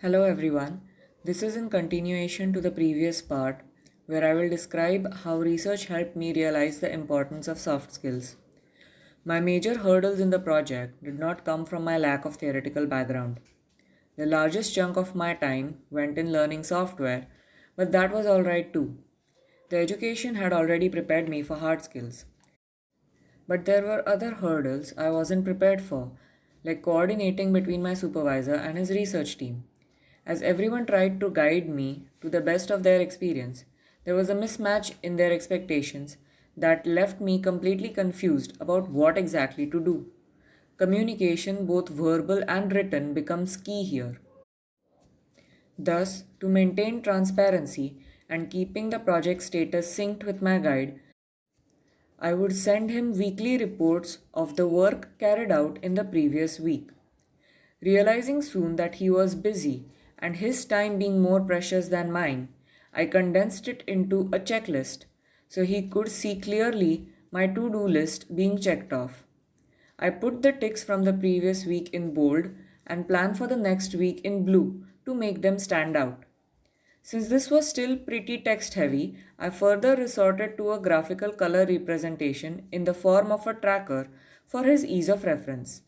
Hello everyone. This is in continuation to the previous part where I will describe how research helped me realize the importance of soft skills. My major hurdles in the project did not come from my lack of theoretical background. The largest chunk of my time went in learning software, but that was alright too. The education had already prepared me for hard skills. But there were other hurdles I wasn't prepared for, like coordinating between my supervisor and his research team. As everyone tried to guide me to the best of their experience, there was a mismatch in their expectations that left me completely confused about what exactly to do. Communication, both verbal and written, becomes key here. Thus, to maintain transparency and keeping the project status synced with my guide, I would send him weekly reports of the work carried out in the previous week. Realizing soon that he was busy and his time being more precious than mine, I condensed it into a checklist so he could see clearly my to do list being checked off. I put the ticks from the previous week in bold and plan for the next week in blue to make them stand out. Since this was still pretty text heavy, I further resorted to a graphical color representation in the form of a tracker for his ease of reference.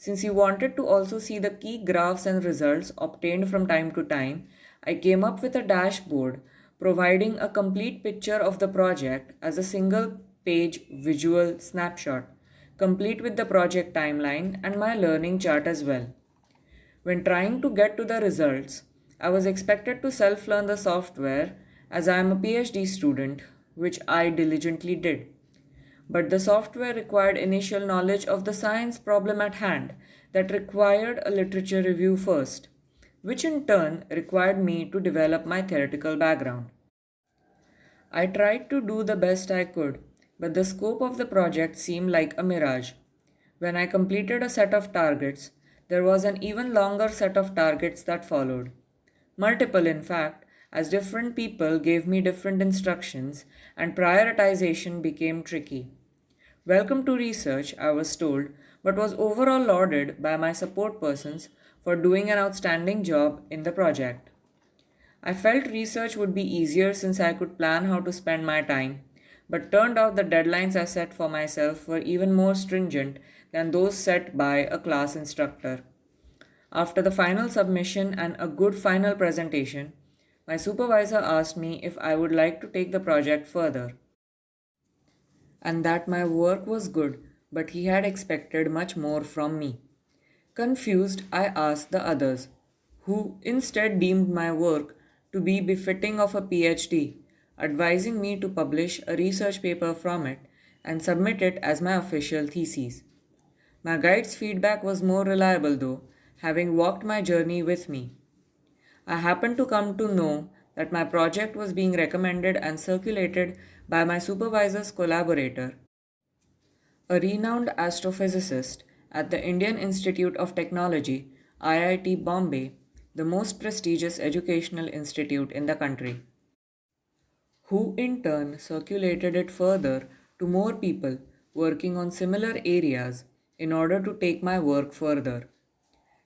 Since he wanted to also see the key graphs and results obtained from time to time, I came up with a dashboard providing a complete picture of the project as a single page visual snapshot, complete with the project timeline and my learning chart as well. When trying to get to the results, I was expected to self learn the software as I am a PhD student, which I diligently did. But the software required initial knowledge of the science problem at hand that required a literature review first, which in turn required me to develop my theoretical background. I tried to do the best I could, but the scope of the project seemed like a mirage. When I completed a set of targets, there was an even longer set of targets that followed. Multiple, in fact, as different people gave me different instructions and prioritization became tricky. Welcome to research, I was told, but was overall lauded by my support persons for doing an outstanding job in the project. I felt research would be easier since I could plan how to spend my time, but turned out the deadlines I set for myself were even more stringent than those set by a class instructor. After the final submission and a good final presentation, my supervisor asked me if I would like to take the project further, and that my work was good, but he had expected much more from me. Confused, I asked the others, who instead deemed my work to be befitting of a PhD, advising me to publish a research paper from it and submit it as my official thesis. My guide's feedback was more reliable though, having walked my journey with me. I happened to come to know that my project was being recommended and circulated by my supervisor's collaborator, a renowned astrophysicist at the Indian Institute of Technology, IIT Bombay, the most prestigious educational institute in the country, who in turn circulated it further to more people working on similar areas in order to take my work further.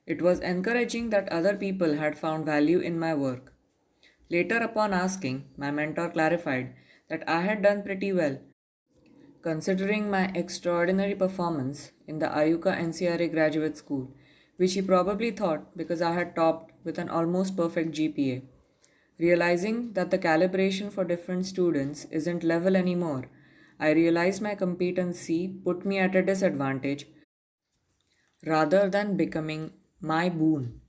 It was encouraging that other people had found value in my work. Later, upon asking, my mentor clarified that I had done pretty well, considering my extraordinary performance in the Ayuka NCRA graduate school, which he probably thought because I had topped with an almost perfect GPA. Realizing that the calibration for different students isn't level anymore, I realized my competency put me at a disadvantage rather than becoming my boon.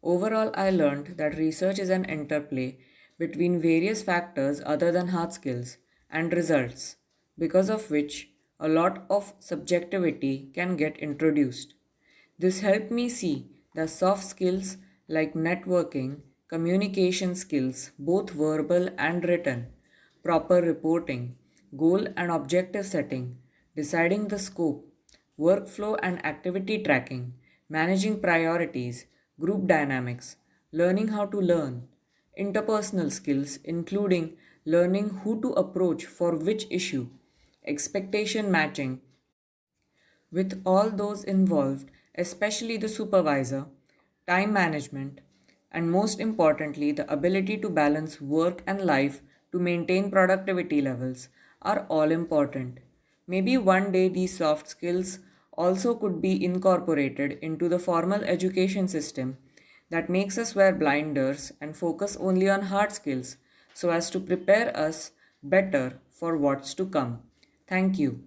Overall, I learned that research is an interplay between various factors other than hard skills and results, because of which a lot of subjectivity can get introduced. This helped me see the soft skills like networking, communication skills, both verbal and written, proper reporting, goal and objective setting, deciding the scope, workflow and activity tracking, managing priorities, group dynamics, learning how to learn, interpersonal skills, including learning who to approach for which issue, expectation matching, with all those involved, especially the supervisor, time management, and most importantly, the ability to balance work and life to maintain productivity levels are all important. Maybe one day these soft skills also could be incorporated into the formal education system that makes us wear blinders and focus only on hard skills so as to prepare us better for what's to come. Thank you.